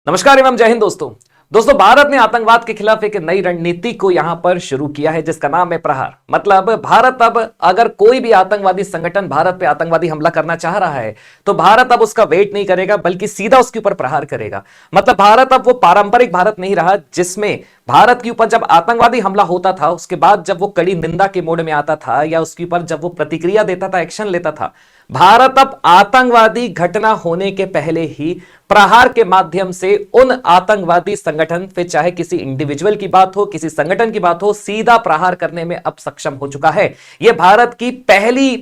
नमस्कार एवं जय हिंद दोस्तों भारत ने आतंकवाद के खिलाफ एक नई रणनीति को यहां पर शुरू किया है जिसका नाम है प्रहार। मतलब भारत अब अगर कोई भी आतंकवादी संगठन भारत पे आतंकवादी हमला करना चाह रहा है तो भारत अब उसका वेट नहीं करेगा बल्कि सीधा उसके ऊपर प्रहार करेगा। मतलब भारत अब वो पारंपरिक भारत नहीं रहा जिसमें भारत के ऊपर जब आतंकवादी हमला होता था उसके बाद जब वो कड़ी निंदा के मोड में आता था या उसके ऊपर जब वो प्रतिक्रिया देता था, एक्शन लेता था। भारत अब आतंकवादी घटना होने के पहले ही प्रहार के माध्यम से उन आतंकवादी संगठन, फिर चाहे किसी इंडिविजुअल की बात हो, किसी संगठन की बात हो, सीधा प्रहार करने में अब सक्षम हो चुका है। यह भारत की पहली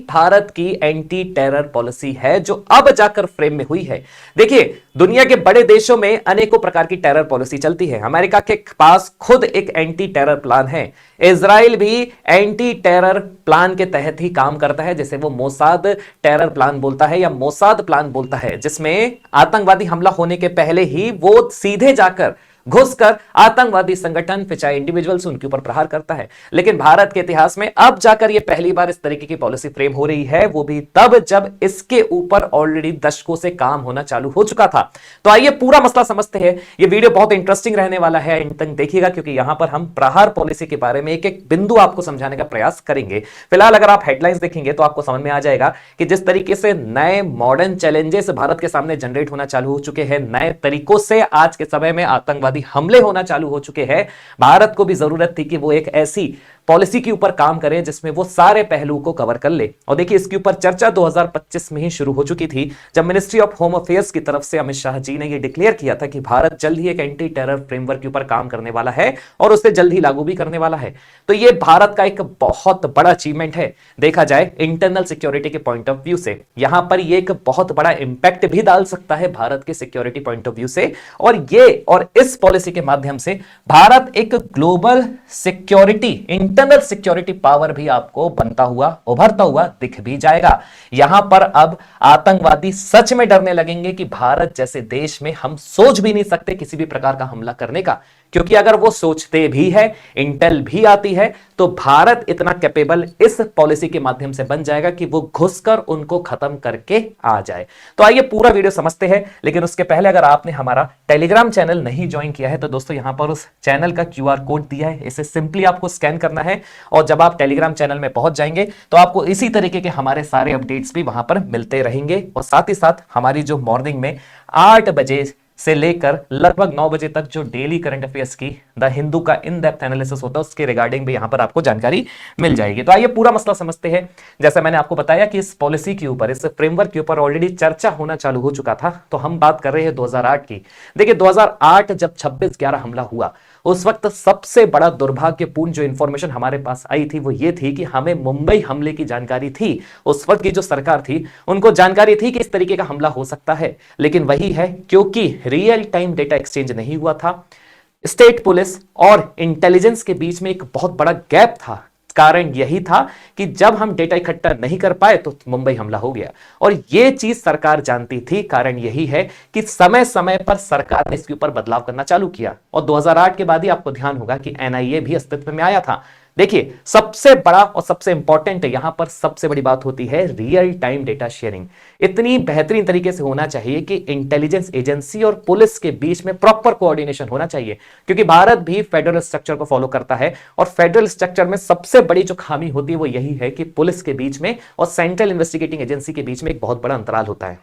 एंटी टेरर पॉलिसी है जो अब जाकर फ्रेम में हुई है। देखिए, दुनिया के बड़े देशों में अनेकों प्रकार की टेरर पॉलिसी चलती है। अमेरिका के पास खुद एक एंटी टेरर प्लान है। इजराइल भी एंटी टेरर प्लान के तहत ही काम करता है, जैसे वो मोसाद टेरर प्लान बोलता है या मोसाद प्लान बोलता है, जिसमें आतंकवादी हमला होने के पहले ही वो सीधे जाकर घुसकर आतंकवादी संगठन फिर चाहे इंडिविजुअल्स उनके ऊपर प्रहार करता है। लेकिन भारत के इतिहास में अब जाकर यह पहली बार इस तरीके की पॉलिसी फ्रेम हो रही है, वो भी तब जब इसके ऊपर ऑलरेडी दशकों से काम होना चालू हो चुका था। तो आइए पूरा मसला समझते हैं। यह वीडियो बहुत इंटरेस्टिंग रहने वाला है, एंड तक देखिएगा क्योंकि यहां पर हम प्रहार पॉलिसी के बारे में एक एक बिंदु आपको समझाने का प्रयास करेंगे। फिलहाल अगर आप हेडलाइंस देखेंगे तो आपको समझ में आ जाएगा कि जिस तरीके से नए मॉडर्न चैलेंजेस भारत के सामने जनरेट होना चालू हो चुके हैं, नए तरीकों से आज के समय में आतंकवादी हमले होना चालू हो चुके हैं, भारत को भी जरूरत थी कि वो एक ऐसी पॉलिसी के ऊपर काम करें जिसमें वो सारे पहलुओं को कवर कर ले। और देखिए, इसके ऊपर चर्चा 2025 में ही शुरू हो चुकी थी जब मिनिस्ट्री ऑफ होम अफेयर्स की तरफ से अमित शाह जी ने यह डिक्लेयर किया था कि भारत जल्द ही एक एंटी टेरर फ्रेमवर्क के ऊपर काम करने वाला है और उसे जल्द ही लागू भी करने वाला है। तो यह भारत का एक बहुत बड़ा अचीवमेंट है। देखा जाए इंटरनल सिक्योरिटी के पॉइंट ऑफ व्यू से, यहां पर यह एक बहुत बड़ा इंपैक्ट भी डाल सकता है भारत के सिक्योरिटी पॉइंट ऑफ व्यू से। और इस पॉलिसी के माध्यम से भारत एक global security, internal security power भी आपको बनता हुआ, उभरता हुआ दिख भी जाएगा। यहां पर अब आतंकवादी सच में डरने लगेंगे कि भारत जैसे देश में हम सोच भी नहीं सकते किसी भी प्रकार का हमला करने का, क्योंकि अगर वो सोचते भी है, इंटेल भी आती है, तो भारत इतना कैपेबल इस पॉलिसी के माध्यम से बन जाएगा कि वो घुसकर उनको खत्म करके आ जाए। तो आइए पूरा वीडियो समझते हैं। लेकिन उसके पहले अगर आपने हमारा टेलीग्राम चैनल नहीं ज्वाइन किया है तो दोस्तों यहां पर उस चैनल का QR कोड दिया है, इसे सिंपली आपको स्कैन करना है और जब आप टेलीग्राम चैनल में पहुंच जाएंगे तो आपको इसी तरीके के हमारे सारे अपडेट्स भी वहां पर मिलते रहेंगे। और साथ ही साथ हमारी जो मॉर्निंग में 8 बजे से लेकर लगभग 9 बजे तक जो डेली करंट अफेयर्स की द हिंदू का इन डेप्थ एनालिसिस होता है उसके रिगार्डिंग भी यहां पर आपको जानकारी मिल जाएगी। तो आइए पूरा मसला समझते हैं। जैसा मैंने आपको बताया कि इस पॉलिसी के ऊपर, इस फ्रेमवर्क के ऊपर ऑलरेडी चर्चा होना चालू हो चुका था। तो हम बात कर रहे हैं 2008 की। देखिए, 2008 जब 26/11 हमला हुआ उस वक्त सबसे बड़ा दुर्भाग्यपूर्ण जो इंफॉर्मेशन हमारे पास आई थी वो ये थी कि हमें मुंबई हमले की जानकारी थी। उस वक्त की जो सरकार थी उनको जानकारी थी कि इस तरीके का हमला हो सकता है, लेकिन वही है, क्योंकि रियल टाइम डेटा एक्सचेंज नहीं हुआ था, स्टेट पुलिस और इंटेलिजेंस के बीच में एक बहुत बड़ा गैप था। कारण यही था कि जब हम डेटा इकट्ठा नहीं कर पाए तो मुंबई हमला हो गया, और यह चीज सरकार जानती थी। कारण यही है कि समय समय पर सरकार ने इसके ऊपर बदलाव करना चालू किया, और 2008 के बाद ही आपको ध्यान होगा कि NIA भी अस्तित्व में आया था। देखिए, सबसे बड़ा और सबसे इंपॉर्टेंट यहां पर सबसे बड़ी बात होती है रियल टाइम डेटा शेयरिंग। इतनी बेहतरीन तरीके से होना चाहिए कि इंटेलिजेंस एजेंसी और पुलिस के बीच में प्रॉपर कोऑर्डिनेशन होना चाहिए, क्योंकि भारत भी फेडरल स्ट्रक्चर को फॉलो करता है और फेडरल स्ट्रक्चर में सबसे बड़ी जो खामी होती है वो यही है कि पुलिस के बीच में और सेंट्रल इन्वेस्टिगेटिंग एजेंसी के बीच में एक बहुत बड़ा अंतराल होता है।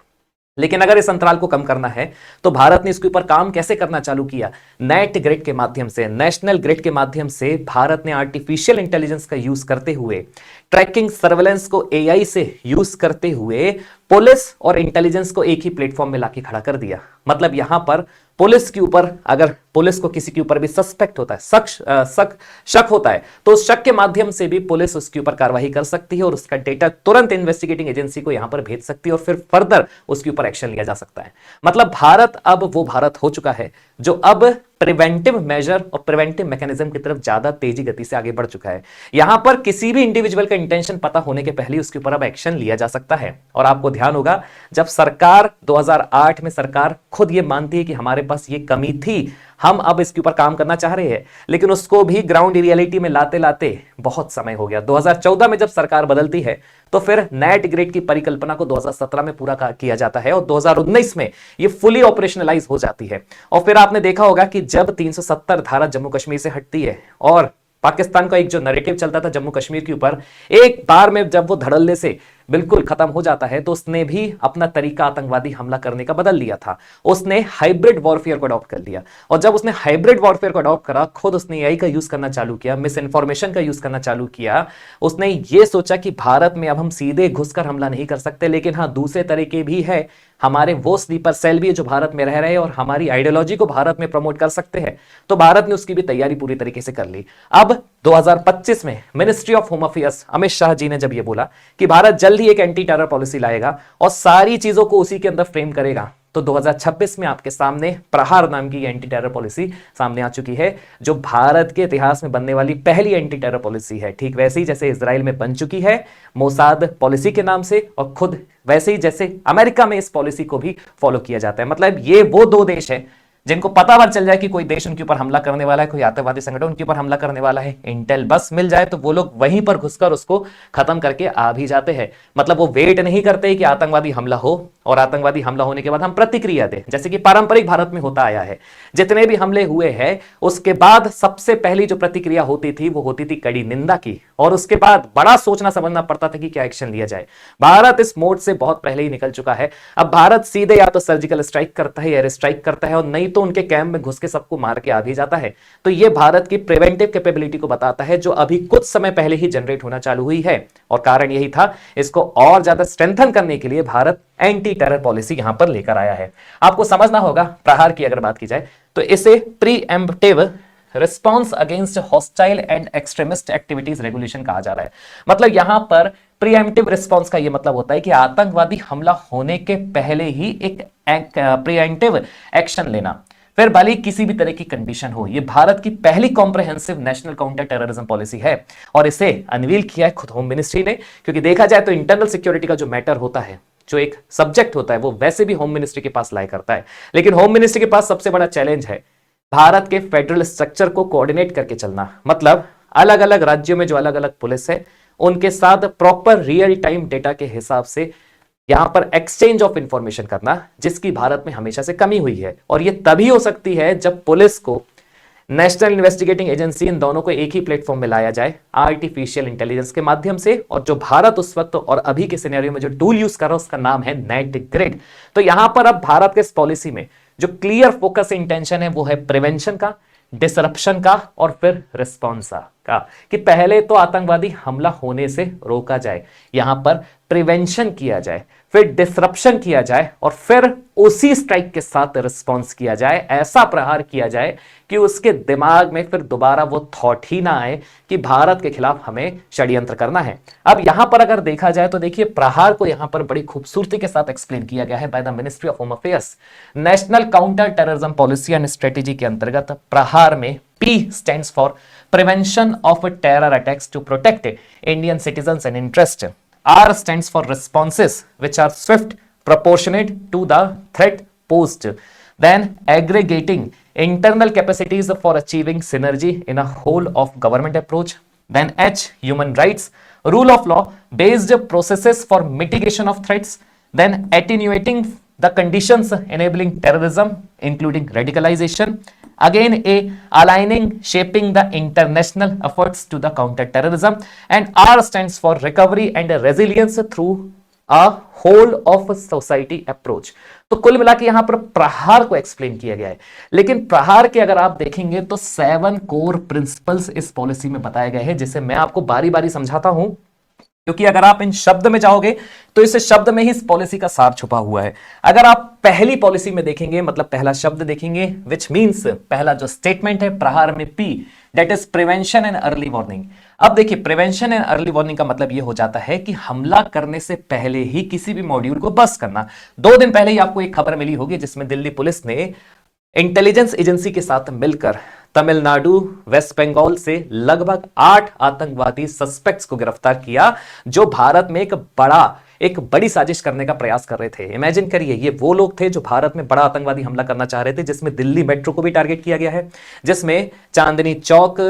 लेकिन अगर इस अंतराल को कम करना है तो भारत ने इसके ऊपर काम कैसे करना चालू किया? नेट ग्रिड के माध्यम से, नेशनल ग्रिड के माध्यम से भारत ने आर्टिफिशियल इंटेलिजेंस का यूज करते हुए, ट्रैकिंग सर्वेलेंस को AI से यूज करते हुए पुलिस और इंटेलिजेंस को एक ही प्लेटफॉर्म में लाके खड़ा कर दिया। मतलब यहां पर पुलिस के ऊपर, अगर पुलिस को किसी के ऊपर भी सस्पेक्ट होता है, शक होता है, तो उस शक के माध्यम से भी पुलिस उसके ऊपर कार्रवाई कर सकती है और उसका डेटा तुरंत इन्वेस्टिगेटिंग एजेंसी को यहां पर भेज सकती है और फिर फर्दर उसके ऊपर एक्शन लिया जा सकता है। मतलब भारत अब वो भारत हो चुका है जो अब प्रिवेंटिव मेजर और प्रिवेंटिव मैकेनिज्म की तरफ ज्यादा तेजी गति से आगे बढ़ चुका है। यहां पर किसी भी इंडिविजुअल का इंटेंशन पता होने के पहले उसके ऊपर अब एक्शन लिया जा सकता है। और आपको ध्यान होगा, जब सरकार 2008 में सरकार खुद ये मानती है कि हमारे पास ये कमी थी, हम अब इसके ऊपर काम करना चाह रहे हैं, लेकिन उसको भी ग्राउंड रियलिटी में लाते लाते बहुत समय हो गया। 2014 में जब सरकार बदलती है तो फिर नेट ग्रिड की परिकल्पना को 2017 में पूरा किया जाता है और 2019 में ये फुली ऑपरेशनलाइज हो जाती है। और फिर आपने देखा होगा कि जब 370 धारा जम्मू कश्मीर से हटती है और पाकिस्तान का एक जो नैरेटिव चलता था जम्मू कश्मीर के ऊपर, एक बार में जब वो धड़ल्ले से बिल्कुल खत्म हो जाता है, तो उसने भी अपना तरीका आतंकवादी हमला करने का बदल लिया था। उसने हाइब्रिड वॉरफेयर को अडॉप्ट कर लिया और जब उसने हाइब्रिड वॉरफेयर को अडॉप्ट करा, खुद उसने एआई का यूज करना चालू किया, मिस इन्फॉर्मेशन का यूज करना चालू किया। उसने ये सोचा कि भारत में अब हम सीधे घुसकर हमला नहीं कर सकते, लेकिन हाँ दूसरे तरीके भी है, हमारे वो स्लीपर सेल भी है जो भारत में रह रहे हैं और हमारी आइडियोलॉजी को भारत में प्रमोट कर सकते हैं। तो भारत ने उसकी भी तैयारी पूरी तरीके से कर ली। अब 2025 में ministry of home affairs Amit Shah ji ने जब ये बोला कि भारत जल्द ही एक एंटी टेरर पॉलिसी लाएगा और सारी चीजों को उसी के अंदर फ्रेम करेगा, तो 2026 में आपके सामने प्रहार नाम की एंटी टेरर पॉलिसी सामने आ चुकी है, जो भारत के इतिहास में बनने वाली पहली एंटी टेरर पॉलिसी है। ठीक वैसे ही जैसे इजराइल में बन चुकी है मोसाद पॉलिसी के नाम से, और खुद वैसे ही जैसे अमेरिका में इस पॉलिसी को भी फॉलो किया जाता है। मतलब ये वो दो देश है जिनको पता बार चल जाए कि कोई देश उनके ऊपर हमला करने वाला है, कोई आतंकवादी संगठन उनके ऊपर हमला करने वाला है, इंटेल बस मिल जाए तो वो लोग वहीं पर घुसकर उसको खत्म करके आ भी जाते हैं। मतलब वो वेट नहीं करते कि आतंकवादी हमला हो और आतंकवादी हमला होने के बाद हम प्रतिक्रिया दें, जैसे कि पारंपरिक भारत में होता आया है। जितने भी हमले हुए हैं उसके बाद सबसे पहली जो प्रतिक्रिया होती थी वो होती थी कड़ी निंदा की, और उसके बाद बड़ा सोचना समझना पड़ता था कि क्या एक्शन लिया जाए। भारत इस मोड से बहुत पहले ही निकल चुका है। अब भारत सीधे या तो सर्जिकल स्ट्राइक करता है, एयर स्ट्राइक करता है, और नहीं तो उनके कैंप में घुस के सबको मार के आ भी जाता है। तो ये भारत की प्रिवेंटिव कैपेबिलिटी को बताता है, जो अभी कुछ समय पहले ही जनरेट होना चालू हुई है। और कारण यही था, इसको और ज्यादा स्ट्रेंथन करने के लिए भारत एंटी टेरर पॉलिसी यहां पर लेकर आया है। आपको समझना होगा, प्रहार की अगर बात की जाए तो इसे pre-emptive response against hostile and extremist activities regulation कहा जा रहा है। मतलब यहां पर प्रीएम्प्टिव रिस्पॉन्स का यह मतलब होता है कि आतंकवादी हमला होने के पहले ही एक प्रीएम्प्टिव एक्शन लेना, फिर भले ही किसी भी तरह की कंडीशन हो। यह भारत की पहली comprehensive national counter terrorism policy है और इसे अनवील किया है खुद होम मिनिस्ट्री ने, क्योंकि देखा जाए तो इंटरनल सिक्योरिटी का जो मैटर होता है, जो एक सब्जेक्ट होता है, वो वैसे भी होम मिनिस्ट्री के पास लाया करता है। लेकिन होम मिनिस्ट्री के पास सबसे बड़ा चैलेंज है भारत के फेडरल स्ट्रक्चर को कोऑर्डिनेट करके चलना। मतलब अलग अलग राज्यों में जो अलग अलग पुलिस है उनके साथ प्रॉपर रियल टाइम डेटा के हिसाब से यहां पर एक्सचेंज ऑफ इंफॉर्मेशन करना, जिसकी भारत में हमेशा से कमी हुई है। और यह तभी हो सकती है जब पुलिस को, नेशनल इन्वेस्टिगेटिंग एजेंसी, इन दोनों को एक ही प्लेटफॉर्म में लाया जाए आर्टिफिशियल इंटेलिजेंस के माध्यम से। और जो भारत उस वक्त और अभी के सिनेरियो में जो टूल यूज कर रहा है उसका नाम है नेट ग्रिड। तो यहां पर अब भारत के इस पॉलिसी में जो क्लियर फोकस इंटेंशन है वो है प्रिवेंशन का, डिसरप्शन का और फिर रिस्पॉन्स का, कि पहले तो आतंकवादी हमला होने से रोका जाए, यहां पर प्रिवेंशन किया जाए, फिर डिसरप्शन किया जाए और फिर उसी स्ट्राइक के साथ रिस्पॉन्स किया जाए। ऐसा प्रहार किया जाए कि उसके दिमाग में फिर दोबारा वो थॉट ही ना आए कि भारत के खिलाफ हमें षड्यंत्र करना है। अब यहां पर अगर देखा जाए तो देखिए, प्रहार को यहां पर बड़ी खूबसूरती के साथ एक्सप्लेन किया गया है by the ministry of home affairs. National counter terrorism policy and strategy के अंतर्गत प्रहार में P stands for Prevention of Terror Attacks to Protect Indian Citizens and Interest. R stands for Responses which are swift, proportionate to the threat posed. Then aggregating internal capacities for achieving synergy in a whole of government approach. Then H, Human Rights, Rule of Law based processes for mitigation of threats. Then attenuating the conditions enabling terrorism including radicalization. Again A, aligning, shaping the international efforts to the counter terrorism. And R stands for recovery and resilience through a whole of society approach. तो कुल मिला के यहां पर प्रहार को explain किया गया है। लेकिन प्रहार के अगर आप देखेंगे तो 7 कोर प्रिंसिपल्स इस पॉलिसी में बताए गए हैं, जिसे मैं आपको बारी बारी समझाता हूं, क्योंकि अगर आप इन शब्द में जाओगे तो इस शब्द में ही इस पॉलिसी का सार छुपा हुआ है। अगर आप पहली पॉलिसी में देखेंगे, मतलब पहला शब्द देखेंगे, विच मींस पहला जो स्टेटमेंट है प्रहार में P, that is prevention and early warning. अब देखिए, प्रिवेंशन एंड अर्ली वार्निंग का मतलब यह हो जाता है कि हमला करने से पहले ही किसी भी मॉड्यूल को बस्ट करना। 2 दिन पहले ही आपको एक खबर मिली होगी जिसमें दिल्ली पुलिस ने इंटेलिजेंस एजेंसी के साथ मिलकर तमिलनाडु, वेस्ट बंगाल से लगभग 8 आतंकवादी सस्पेक्ट्स को गिरफ्तार किया, जो भारत में एक बड़ा एक बड़ी साजिश करने का प्रयास कर रहे थे। इमेजिन करिए, ये वो लोग थे जो भारत में बड़ा आतंकवादी हमला करना चाह रहे थे, जिसमें दिल्ली मेट्रो को भी टारगेट किया गया है, जिसमें चांदनी चौक,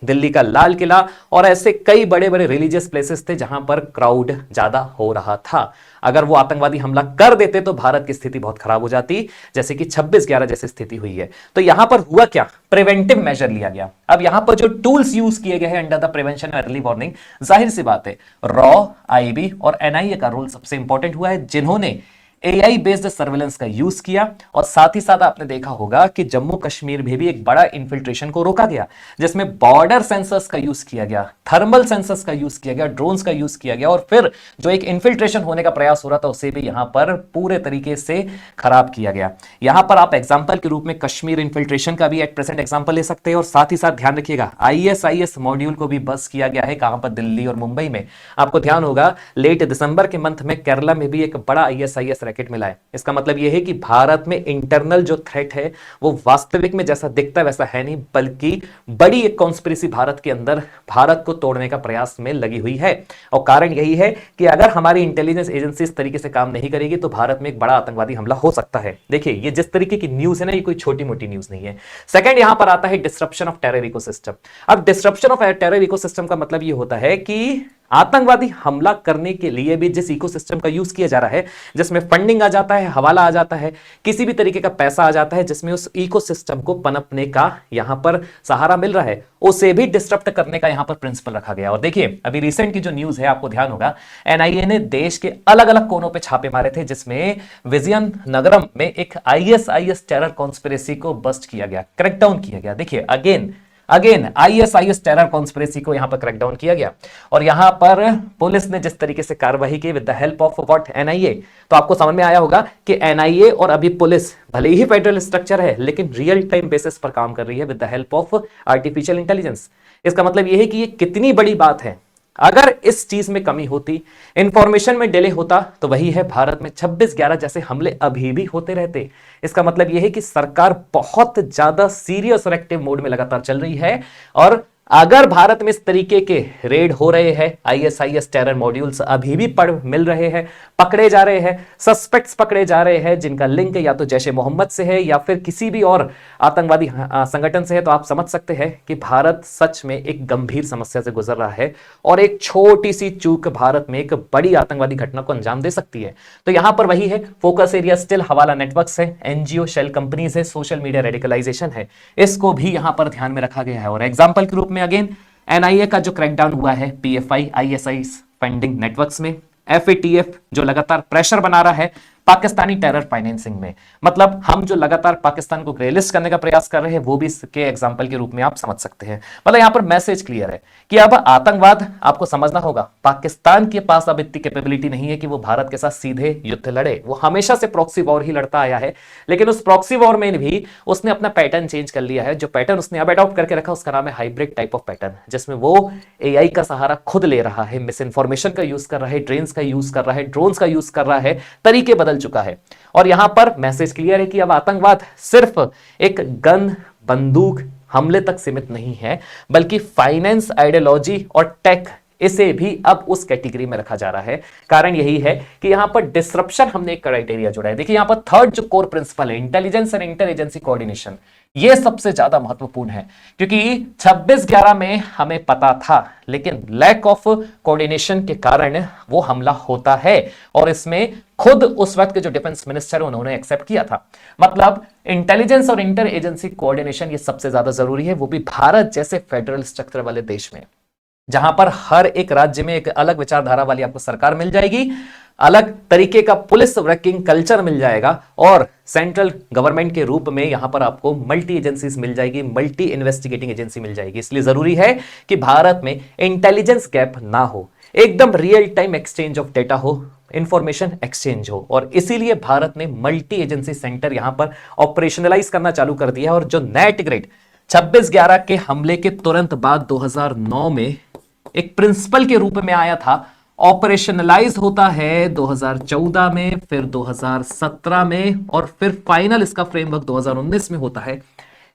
दिल्ली का लाल किला और ऐसे कई बड़े बड़े रिलीजियस प्लेसेस थे जहां पर क्राउड ज्यादा हो रहा था। अगर वो आतंकवादी हमला कर देते तो भारत की स्थिति बहुत खराब हो जाती, जैसे कि 26/11 जैसी स्थिति हुई है। तो यहां पर हुआ क्या, प्रिवेंटिव मेजर लिया गया। अब यहां पर जो टूल्स यूज किए गए हैं under the prevention early warning, जाहिर सी बात है रॉ, आईबी और एनआईए का रोल सबसे इंपॉर्टेंट हुआ है, जिन्होंने एआई बेस्ड सर्वेलेंस का यूज किया। और साथ ही साथ आपने देखा होगा कि जम्मू कश्मीर में भी एक बड़ा इन्फिल्ट्रेशन को रोका गया, जिसमें बॉर्डर सेंसर्स का यूज किया गया, थर्मल सेंसर्स का यूज किया गया, ड्रोन्स का यूज किया गया, और फिर जो एक इन्फिल्ट्रेशन होने का प्रयास हो रहा था उसे भी यहां पर पूरे तरीके से खराब किया गया। यहां पर आप एग्जाम्पल के रूप में कश्मीर इन्फिल्ट्रेशन का भी एट प्रेजेंट एग्जाम्पल ले सकते हैं। और साथ ही साथ ध्यान रखिएगा, आईएसआईएस मॉड्यूल को भी बस किया गया है। कहां पर, दिल्ली और मुंबई में। आपको ध्यान होगा लेट दिसंबर के मंथ में केरला में भी एक बड़ा आईएसआईएस रैकेट मिला है। इसका मतलब यह है कि भारत में इंटरनल जो थ्रेट है वो वास्तविक में जैसा दिखता है वैसा है नहीं, बल्कि बड़ी एक कॉन्स्पिरेसी भारत के अंदर भारत को तोड़ने का प्रयास में लगी हुई है। और कारण यही है कि अगर हमारी इंटेलिजेंस एजेंसी इस तरीके से काम नहीं करेगी तो भारत में एक बड़ा आतंकवादी हमला हो सकता है। देखिए, ये जिस तरीके की न्यूज है ना, ये कोई छोटी मोटी न्यूज नहीं है। सेकंड यहां पर आता है डिस्रप्शन ऑफ टेरर इकोसिस्टम। अब डिस्रप्शन ऑफ टेरर इकोसिस्टम का मतलब ये होता है कि आतंकवादी हमला करने के लिए भी जिस इकोसिस्टम का यूज किया जा रहा है, जिसमें फंडिंग आ जाता है, हवाला आ जाता है, किसी भी तरीके का पैसा आ जाता है, जिसमें उस इकोसिस्टम को पनपने का यहां पर सहारा मिल रहा है, उसे भी डिस्टर्ब करने का यहां पर प्रिंसिपल रखा गया। और देखिए, अभी रिसेंट की जो न्यूज है, आपको ध्यान होगा एनआईए ने देश के अलग अलग कोनों पे छापे मारे थे, जिसमें विजयन नगरम में एक आईएसआईएस टेरर कॉन्स्पिरेसी को बस्ट किया गया, क्रैकडाउन किया गया। देखिए, अगेन आईएसआईएस टेरर कॉन्स्पिरेसी को यहां पर क्रैकडाउन किया गया। और यहां पर पुलिस ने जिस तरीके से कार्रवाई की with the help of what, NIA, तो आपको समझ में आया होगा कि एनआईए और अभी पुलिस भले ही फेडरल स्ट्रक्चर है, लेकिन रियल टाइम बेसिस पर काम कर रही है with the help of artificial intelligence. इसका मतलब यह है कि ये कितनी बड़ी बात है। अगर इस चीज में कमी होती, इंफॉर्मेशन में डिले होता, तो वही है भारत में 26/11 जैसे हमले अभी भी होते रहते। इसका मतलब यह है कि सरकार बहुत ज्यादा सीरियस और एक्टिव मोड में लगातार चल रही है। और अगर भारत में इस तरीके के रेड हो रहे हैं, आईएसआईएस टेरर मॉड्यूल्स अभी भी मिल रहे हैं, पकड़े जा रहे हैं, सस्पेक्ट्स पकड़े जा रहे हैं जिनका लिंक या तो जैश ए मोहम्मद से है या फिर किसी भी और आतंकवादी संगठन से है, तो आप समझ सकते हैं कि भारत सच में एक गंभीर समस्या से गुजर रहा है और एक छोटी सी चूक भारत में एक बड़ी आतंकवादी घटना को अंजाम दे सकती है। तो यहां पर वही है, फोकस एरिया स्टिल हवाला नेटवर्क्स है, एनजीओ शेल कंपनीज है, सोशल मीडिया रेडिकलाइजेशन है, इसको भी यहां पर ध्यान में रखा गया है। और एग्जाम्पल के रूप में अगेन एनआईए का जो क्रैकडाउन हुआ है पीएफआई आईएसआई फंडिंग नेटवर्क्स में, एफएटीएफ जो लगातार प्रेशर बना रहा है पाकिस्तानी टेरर फाइनेंसिंग में, मतलब हम जो लगातार पाकिस्तान को ग्रेलिस्ट करने का प्रयास कर रहे हैं, वो भी इसके एग्जांपल के रूप में आप समझ सकते हैं। मतलब यहां पर मैसेज क्लियर है कि अब आतंकवाद आपको समझना होगा, पाकिस्तान के पास अब इतनी कैपेबिलिटी नहीं है कि वो भारत के साथ सीधे युद्ध लड़े। वो हमेशा से प्रॉक्सी वॉर ही लड़ता आया है, लेकिन उस प्रॉक्सी वॉर में भी उसने अपना पैटर्न चेंज कर लिया है। जो पैटर्न उसने अब अडॉप्ट करके रखा उसका नाम है हाइब्रिड टाइप ऑफ पैटर्न, जिसमें वो एआई का सहारा खुद ले रहा है, मिस इन्फॉर्मेशन का यूज कर रहा है, ड्रेन्स का यूज कर रहा है, ड्रोन्स का यूज कर रहा है, तरीके बदल चुका है। और यहां पर मैसेज क्लियर है कि अब आतंकवाद सिर्फ एक गन बंदूक हमले तक सीमित नहीं है, बल्कि फाइनेंस, आइडियोलॉजी और टेक, इसे भी अब उस कैटेगरी में रखा जा रहा है। कारण यही है कि यहां पर डिसरप्शन हमने एक क्राइटेरिया जोड़ा है। देखिए यहां पर थर्ड जो कोर प्रिंसिपल है, intelligence and inter agency coordination, यह सबसे ज्यादा महत्वपूर्ण है, क्योंकि 26/11 में हमें पता था, लेकिन लैक ऑफ कोऑर्डिनेशन के कारण वो हमला होता है। और इसमें खुद उस वक्त के जो डिफेंस मिनिस्टर उन्होंने एक्सेप्ट किया था। मतलब इंटेलिजेंस और इंटर एजेंसी कोऑर्डिनेशन ये सबसे ज्यादा जरूरी है, वो भी भारत जैसे फेडरल स्ट्रक्चर वाले देश में, जहां पर हर एक राज्य में एक अलग विचारधारा वाली आपको सरकार मिल जाएगी, अलग तरीके का पुलिस वर्किंग कल्चर मिल जाएगा, और सेंट्रल गवर्नमेंट के रूप में यहां पर आपको मल्टी एजेंसीज मिल जाएगी, मल्टी इन्वेस्टिगेटिंग एजेंसी मिल जाएगी। इसलिए जरूरी है कि भारत में इंटेलिजेंस गैप ना हो, एकदम real time exchange of data हो, इंफॉर्मेशन एक्सचेंज हो। और इसीलिए भारत ने मल्टी एजेंसी सेंटर यहां पर ऑपरेशनलाइज करना चालू कर दिया। और जो नेट ग्रेड 26/11 के हमले के तुरंत बाद 2009 में एक प्रिंसिपल के रूप में आया था, ऑपरेशनलाइज होता है 2014 में, फिर 2017 में, और फिर फाइनल इसका फ्रेमवर्क 2019 में होता है।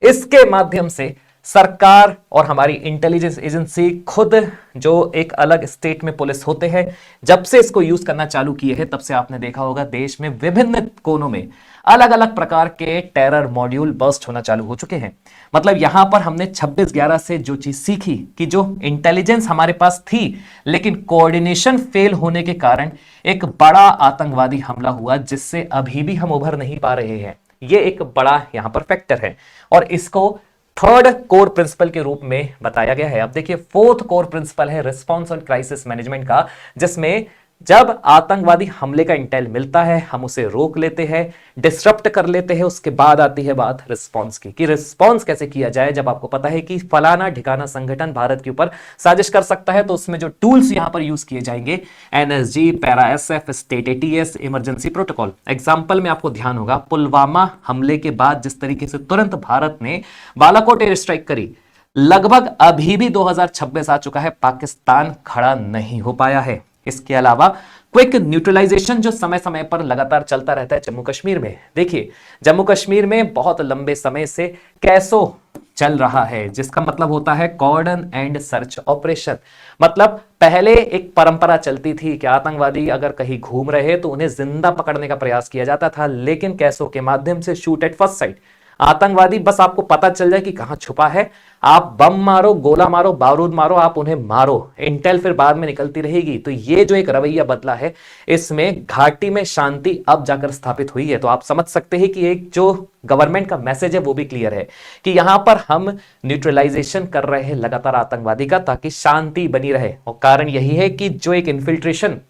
इसके माध्यम से सरकार और हमारी इंटेलिजेंस एजेंसी खुद जो एक अलग स्टेट में पुलिस होते हैं, जब से इसको यूज करना चालू किए हैं तब से आपने देखा होगा देश में विभिन्न कोनों में अलग अलग प्रकार के टेरर मॉड्यूल बर्स्ट होना चालू हो चुके हैं। मतलब यहां पर हमने 26/11 से जो चीज सीखी कि जो इंटेलिजेंस हमारे पास थी लेकिन कोऑर्डिनेशन फेल होने के कारण एक बड़ा आतंकवादी हमला हुआ जिससे अभी भी हम उभर नहीं पा रहे हैं। ये एक बड़ा यहां पर फैक्टर है और इसको थर्ड कोर प्रिंसिपल के रूप में बताया गया है। अब देखिए फोर्थ कोर प्रिंसिपल है रिस्पांस ऑन क्राइसिस मैनेजमेंट का, जिसमें जब आतंकवादी हमले का इंटेल मिलता है हम उसे रोक लेते हैं, डिसरप्ट कर लेते हैं, उसके बाद आती है बात रिस्पांस की कि रिस्पांस कैसे किया जाए। जब आपको पता है कि फलाना ठिकाना संगठन भारत के ऊपर साजिश कर सकता है तो उसमें जो टूल्स यहां पर यूज किए जाएंगे NSG, para SF, state ATS, emergency protocol. Example में आपको ध्यान होगा पुलवामा हमले के बाद जिस तरीके से तुरंत भारत ने बालाकोट एयर स्ट्राइक करी, लगभग अभी भी 2026 आ चुका है, पाकिस्तान खड़ा नहीं हो पाया है। इसके अलावा क्विक न्यूट्रलाइजेशन जो समय समय पर लगातार चलता रहता है जम्मू कश्मीर में। देखिए जम्मू कश्मीर में बहुत लंबे समय से कैसो चल रहा है, जिसका मतलब होता है कॉर्डन एंड सर्च ऑपरेशन। मतलब पहले एक परंपरा चलती थी कि आतंकवादी अगर कहीं घूम रहे तो उन्हें जिंदा पकड़ने का प्रयास किया जाता था, लेकिन कैसो के माध्यम से शूट एट फर्स्ट साइट, आतंकवादी बस आपको पता चल जाए कि कहां छुपा है, आप बम मारो, गोला मारो, बारूद मारो, आप उन्हें मारो, इंटेल फिर बाद में निकलती रहेगी। तो ये जो एक रवैया बदला है इसमें घाटी में शांति अब जाकर स्थापित हुई है। तो आप समझ सकते हैं कि एक जो गवर्नमेंट का मैसेज है वो भी क्लियर है कि यहां पर हम न्यूट्रलाइजेशन कर रहे हैं लगातार आतंकवादी का, ताकि शांति बनी रहे। और कारण यही है कि जो एक इन्फिल्ट्रेशन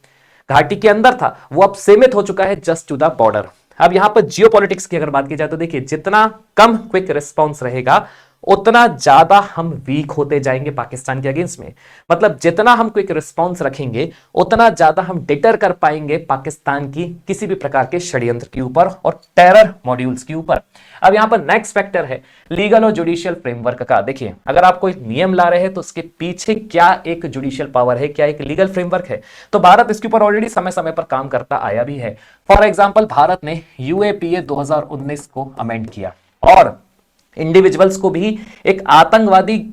घाटी के अंदर था वो अब सीमित हो चुका है जस्ट टू द बॉर्डर। अब यहां पर जियोपॉलिटिक्स की अगर बात की जाए तो देखिए जितना कम क्विक रिस्पांस रहेगा उतना ज्यादा हम वीक होते जाएंगे पाकिस्तान के अगेंस्ट में। मतलब जितना हम क्विक रिस्पांस रखेंगे उतना ज्यादा हम डिटर कर पाएंगे पाकिस्तान की किसी भी प्रकार के षड्यंत्र के ऊपर और टेरर मॉड्यूल्स के ऊपर। अब यहां पर नेक्स्ट फैक्टर है लीगल और जुडिशियल फ्रेमवर्क का। देखिए अगर आप कोई नियम ला रहे हैं तो उसके पीछे क्या एक जुडिशियल पावर है, क्या एक लीगल फ्रेमवर्क है, तो भारत इसके ऊपर ऑलरेडी समय समय पर काम करता आया भी है। फॉर एग्जाम्पल भारत ने यूएपीए 2019 को अमेंड किया और इंडिविजुअल्स को भी एक आतंकवादी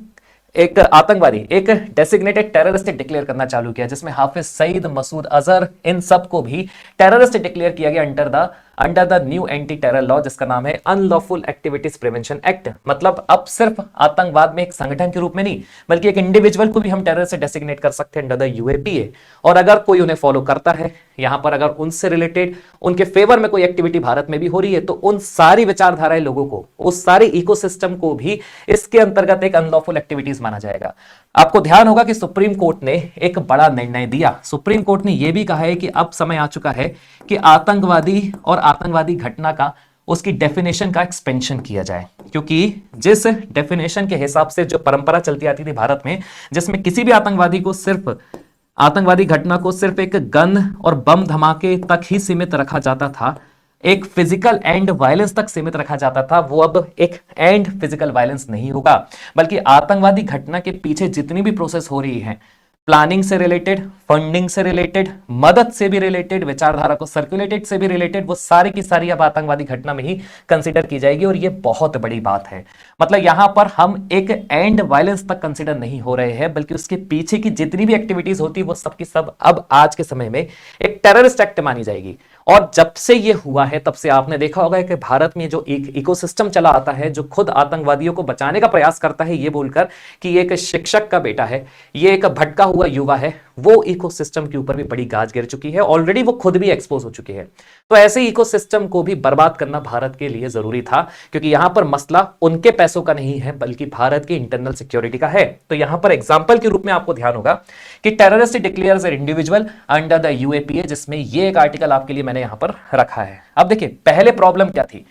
एक डेसिग्नेटेड टेररिस्ट डिक्लेयर करना चालू किया, जिसमें हाफिज सईद, मसूद अजहर, इन सब को भी टेररिस्ट डिक्लेयर किया गया under the new anti terror law, जिसका नाम है अनलॉफुल एक्टिविटीज प्रिवेंशन एक्ट। मतलब अब सिर्फ आतंकवाद में एक संगठन के रूप में नहीं बल्कि एक इंडिविजुअल को भी हम टेररिस्ट डेसिग्नेट कर सकते हैं अंडर द यूएपीए। और अगर कोई उन्हें फॉलो करता है, यहां पर अगर उनसे रिलेटेड उनके फेवर में कोई एक्टिविटी भारत में भी हो रही है, तो उन सारी विचारधाराएं लोगों को, उस सारे इकोसिस्टम को भी इसके अंतर्गत एक अनलॉफुल एक्टिविटीज माना जाएगा। आपको ध्यान होगा कि सुप्रीम कोर्ट ने एक बड़ा निर्णय दिया। सुप्रीम कोर्ट ने यह भी कहा है कि अब समय आ चुका है कि आतंकवादी और आतंकवादी घटना का उसकी डेफिनेशन का एक्सपेंशन किया जाए, क्योंकि जिस डेफिनेशन के हिसाब से जो परंपरा चलती आती थी भारत में, जिसमें किसी भी आतंकवादी घटना को सिर्फ एक गन और बम धमाके तक ही सीमित रखा जाता था, एक फिजिकल एंड वायलेंस तक सीमित रखा जाता था, वो अब एक एंड फिजिकल वायलेंस नहीं होगा, बल्कि आतंकवादी घटना के पीछे जितनी भी प्रोसेस हो रही है, प्लानिंग से रिलेटेड, फंडिंग से रिलेटेड, मदद से भी रिलेटेड, विचारधारा को सर्कुलेटेड से भी रिलेटेड, वो सारी की सारी अब आतंकवादी घटना में ही कंसीडर की जाएगी। और ये बहुत बड़ी बात है। मतलब यहां पर हम एक एंड वायलेंस तक कंसीडर नहीं हो रहे हैं, बल्कि उसके पीछे की जितनी भी एक्टिविटीज होती है वो सब की सब अब आज के समय में एक टेररिस्ट एक्ट मानी जाएगी। और जब से ये हुआ है तब से आपने देखा होगा कि भारत में जो एक इकोसिस्टम चला आता है जो खुद आतंकवादियों को बचाने का प्रयास करता है, ये बोलकर कि ये एक शिक्षक का बेटा है, ये एक भटका हुआ युवा है, वो इकोसिस्टम के ऊपर भी बड़ी गाज गिर चुकी है। ऑलरेडी वो खुद भी एक्सपोज हो चुकी है। तो ऐसे इकोसिस्टम को भी बर्बाद करना भारत के लिए जरूरी था, क्योंकि यहां पर मसला उनके पैसों का नहीं है बल्कि भारत की इंटरनल सिक्योरिटी का है। तो यहां पर एग्जांपल के रूप में आपको ध्यान होगा कि terrorist declares an individual under the UAPA, जिसमें ये एक आर्टिकल आपके लिए मैंने यहां पर रखा है। अब देखिए पहले प्रॉब्लम क्या थी।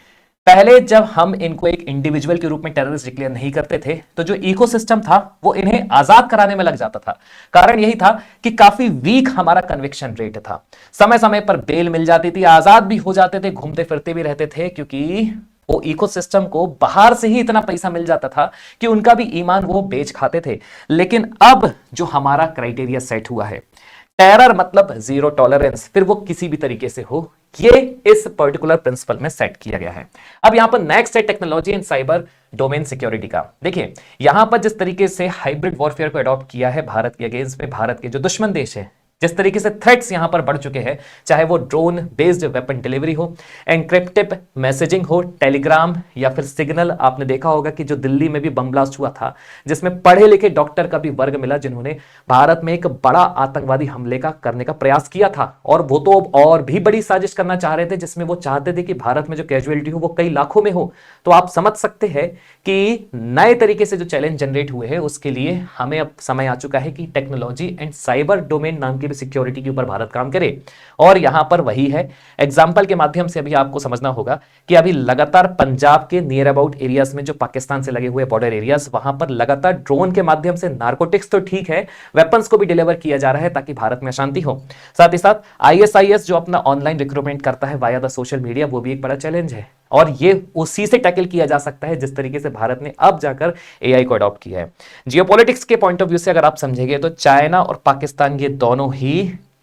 पहले जब हम इनको एक इंडिविजुअल के रूप में टेररिस्ट डिक्लेयर नहीं करते थे तो जो इकोसिस्टम था वो इन्हें आजाद कराने में लग जाता था। कारण यही था कि काफी वीक हमारा कन्विक्शन रेट था, समय समय पर बेल मिल जाती थी, आजाद भी हो जाते थे, घूमते फिरते भी रहते थे, क्योंकि वो इकोसिस्टम को बाहर से ही इतना पैसा मिल जाता था कि उनका भी ईमान वो बेच खाते थे। लेकिन अब जो हमारा क्राइटेरिया सेट हुआ है, टेरर मतलब जीरो टॉलरेंस, फिर वो किसी भी तरीके से हो, ये इस पर्टिकुलर प्रिंसिपल में सेट किया गया है। अब यहां पर नेक्स्ट है technology and cyber domain security का। देखिए यहां पर जिस तरीके से हाइब्रिड वॉरफेयर को अडॉप्ट किया है भारत के अगेंस्ट में, भारत के जो दुश्मन देश है, जिस तरीके से थ्रेट्स यहां पर बढ़ चुके हैं, चाहे वो ड्रोन बेस्ड वेपन डिलीवरी हो, एनक्रिप्टेड मैसेजिंग हो, टेलीग्राम या फिर सिग्नल। आपने देखा होगा कि जो दिल्ली में भी बम ब्लास्ट हुआ था, जिसमें पढ़े लिखे डॉक्टर का भी वर्ग मिला, जिन्होंने भारत में एक बड़ा आतंकवादी हमले का करने का प्रयास किया था, और वो तो और भी बड़ी साजिश करना चाह रहे थे, जिसमें वो चाहते थे कि भारत में जो कैजुअलिटी हो वो कई लाखों में हो। तो आप समझ सकते हैं कि नए तरीके से जो चैलेंज जनरेट हुए हैं, उसके लिए हमें अब समय आ चुका है कि टेक्नोलॉजी एंड साइबर डोमेन नाम की सिक्योरिटी के ऊपर भारत काम करे। और यहां पर वही है, एग्जांपल के माध्यम से अभी आपको समझना होगा कि अभी लगातार पंजाब के नियर अबाउट एरियाज में, जो पाकिस्तान से लगे हुए बॉर्डर एरियाज, वहां पर लगातार ड्रोन के माध्यम से नार्कोटिक्स तो ठीक है, वेपन्स को भी डिलीवर किया जा रहा है ताकि भारत में शांति हो। साथ ही साथ आईएसआईएस जो अपना ऑनलाइन रिक्रूटमेंट करता है वाया द सोशल मीडिया, वो भी एक बड़ा चैलेंज है, और ये उसी से टैकल किया जा सकता है जिस तरीके से भारत ने अब जाकर एआई को अडॉप्ट किया है। जियोपॉलिटिक्स के पॉइंट ऑफ व्यू से अगर आप समझेंगे तो चाइना और पाकिस्तान ये दोनों ही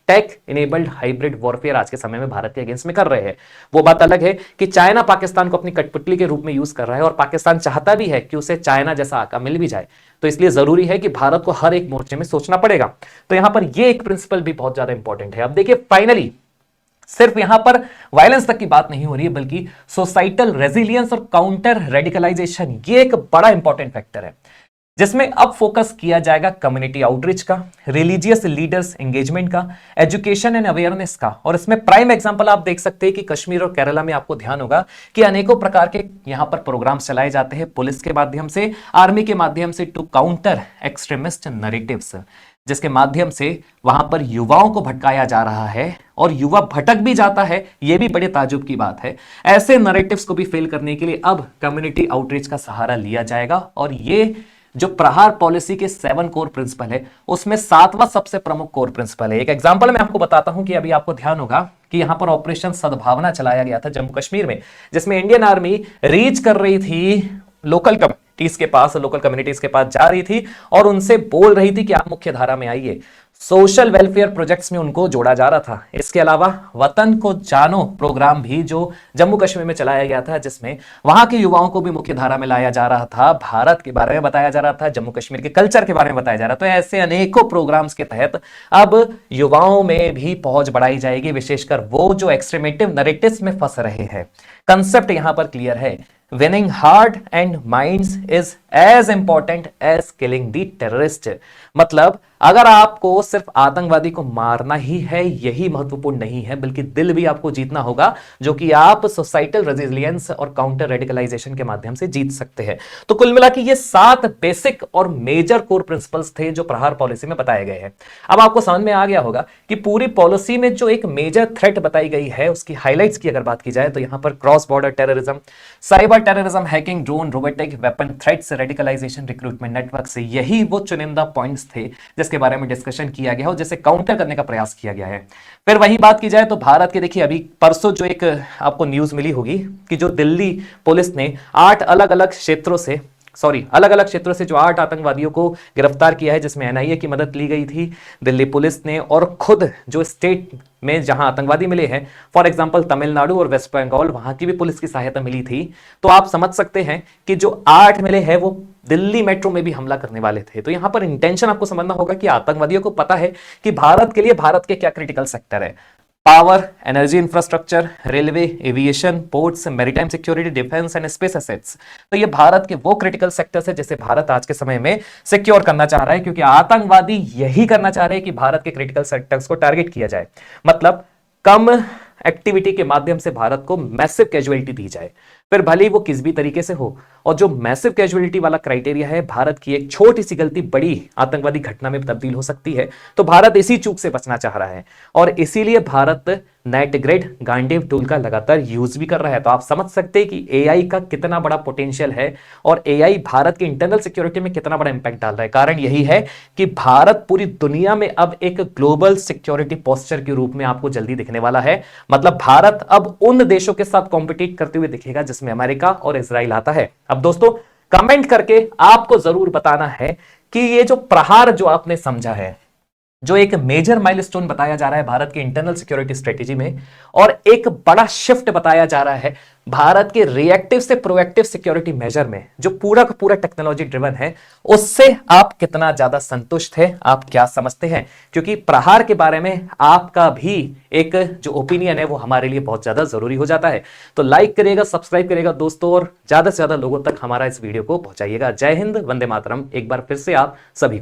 टेक इनेबल्ड हाइब्रिड वॉरफेयर आज के समय में भारत के अगेंस्ट में कर रहे हैं। वो बात अलग है कि चाइना पाकिस्तान को अपनी कठपुतली के रूप में यूज कर रहा है, और पाकिस्तान चाहता भी है कि उसे चाइना जैसा आका मिल भी जाए। तो इसलिए जरूरी है कि भारत को हर एक मोर्चे में सोचना पड़ेगा। तो यहां पर ये एक प्रिंसिपल भी बहुत ज्यादा इंपॉर्टेंट है। अब देखिए फाइनली सिर्फ यहां पर वायलेंस तक की बात नहीं हो रही है, बल्कि सोसाइटल रेजिलियंस और काउंटर रेडिकलाइजेशन, ये एक बड़ा इंपॉर्टेंट फैक्टर है, जिसमें अब फोकस किया जाएगा कम्युनिटी आउटरीच का, रिलीजियस लीडर्स एंगेजमेंट का, एजुकेशन एंड अवेयरनेस का। और इसमें प्राइम एग्जांपल आप देख सकते हैं कि कश्मीर और केरला में आपको ध्यान होगा कि अनेकों प्रकार के यहां पर प्रोग्राम्स चलाए जाते हैं, पुलिस के माध्यम से, आर्मी के माध्यम से, टू काउंटर एक्सट्रीमिस्ट नैरेटिव्स, जिसके माध्यम से वहां पर युवाओं को भटकाया जा रहा है, और युवा भटक भी जाता है, यह भी बड़े ताजुब की बात है। ऐसे नैरेटिव्स को भी फेल करने के लिए अब कम्युनिटी आउटरीच का सहारा लिया जाएगा, और ये जो प्रहार पॉलिसी के 7 कोर प्रिंसिपल है, उसमें 7वां सबसे प्रमुख कोर प्रिंसिपल है। एक एग्जांपल मैं आपको बताता हूं कि अभी आपको ध्यान होगा कि यहां पर ऑपरेशन सद्भावना चलाया गया था जम्मू कश्मीर में, जिसमें इंडियन आर्मी रीच कर रही थी लोकल कम्युनिटीज के पास, लोकल कम्युनिटीज के पास जा रही थी और उनसे बोल रही थी कि आप मुख्य धारा में आइए। सोशल वेलफेयर प्रोजेक्ट्स में उनको जोड़ा जा रहा था। इसके अलावा वतन को जानो प्रोग्राम भी जो जम्मू कश्मीर में चलाया गया था, जिसमें वहां के युवाओं को भी मुख्य धारा में लाया जा रहा था, भारत के बारे में बताया जा रहा था, जम्मू कश्मीर के कल्चर के बारे में बताया जा रहा था। तो ऐसे अनेकों प्रोग्राम्स के तहत अब युवाओं में भी पहुंच बढ़ाई जाएगी, विशेषकर वो जो एक्सट्रीमेटिव नैरेटिव्स में फंस रहे हैं। कंसेप्ट यहां पर क्लियर है, winning heart and minds is as important as killing the terrorist। मतलब अगर आपको सिर्फ आतंकवादी को मारना ही है, यही महत्वपूर्ण नहीं है, बल्कि दिल भी आपको जीतना होगा, जो कि आप सोसाइटल रेजिलियंस और काउंटर रेडिकलाइजेशन के माध्यम से जीत सकते हैं। तो कुल मिला के ये 7 बेसिक और मेजर कोर प्रिंसिपल्स थे जो प्रहार पॉलिसी में बताए गए हैं। अब आपको समझ में आ गया होगा कि पूरी पॉलिसी में जो एक मेजर थ्रेट बताई गई है, उसकी हाईलाइट्स की अगर बात की जाए तो यहां पर cross border terrorism, cyber terrorism, hacking, drone, robotic weapon threats, radicalisation, recruitment network से, यही वो चुनिंदा पॉइंट्स थे जिसके बारे में डिस्कशन किया गया और जिसे काउंटर करने का प्रयास किया गया है। फिर वही बात की जाए तो भारत के, देखिए अभी परसों जो एक आपको न्यूज मिली होगी कि जो दिल्ली पुलिस ने 8 अलग अलग क्षेत्रों से जो 8 आतंकवादियों को गिरफ्तार किया है, जिसमें एनआईए की मदद ली गई थी दिल्ली पुलिस ने, और खुद जो स्टेट में जहां आतंकवादी मिले हैं, फॉर एग्जांपल तमिलनाडु और वेस्ट बंगाल, वहां की भी पुलिस की सहायता मिली थी। तो आप समझ सकते हैं कि जो 8 मिले हैं वो दिल्ली मेट्रो में भी हमला करने वाले थे। तो यहां पर इंटेंशन आपको समझना होगा कि आतंकवादियों को पता है कि भारत के लिए भारत के क्या क्रिटिकल सेक्टर है, power, energy infrastructure, railway, aviation, ports, maritime security, defence and space assets. तो ये भारत के वो क्रिटिकल सेक्टर्स है जिसे भारत आज के समय में सिक्योर करना चाह रहा है, क्योंकि आतंकवादी यही करना चाह रहे हैं कि भारत के क्रिटिकल सेक्टर्स को टारगेट किया जाए, मतलब कम एक्टिविटी के माध्यम से भारत को मैसिव कैजुअलिटी दी जाए, फिर भले ही वो किस भी तरीके से हो। और जो मैसिव कैजुअलिटी वाला क्राइटेरिया है, भारत की एक छोटी सी गलती बड़ी आतंकवादी घटना में तब्दील हो सकती है। तो भारत इसी चूक से बचना चाह रहा है और इसीलिए Bharat night grade Gandiv tool का लगातार यूज भी कर रहा है। तो आप समझ सकते हैं कि एआई का कितना बड़ा पोटेंशियल है और एआई भारत की इंटरनल सिक्योरिटी में कितना बड़ा इंपैक्ट डाल रहा है। कारण यही है कि भारत पूरी दुनिया में अब एक ग्लोबल सिक्योरिटी पोस्चर के रूप में आपको जल्दी दिखने वाला है। मतलब भारत अब उन देशों के साथ कॉम्पिटिट करते हुए दिखेगा जिसमें अमेरिका और इजराइल आता है। अब दोस्तों कमेंट करके आपको जरूर बताना है कि ये जो प्रहार जो आपने समझा है जो एक मेजर माइलस्टोन बताया जा रहा है भारत की इंटरनल सिक्योरिटी स्ट्रेटेजी में, और एक बड़ा शिफ्ट बताया जा रहा है भारत के रिएक्टिव से प्रोएक्टिव सिक्योरिटी मेजर में, जो पूरा का पूरा टेक्नोलॉजी ड्रिवन है, उससे आप कितना ज्यादा संतुष्ट हैं, आप क्या समझते हैं? क्योंकि प्रहार के बारे में आपका भी एक जो ओपिनियन है वो हमारे लिए बहुत ज्यादा जरूरी हो जाता है। तो लाइक करिएगा, सब्सक्राइब करिएगा दोस्तों, और ज्यादा से ज्यादा लोगों तक हमारा इस वीडियो को पहुंचाइएगा। जय हिंद, वंदे मातरम। एक बार फिर से आप सभी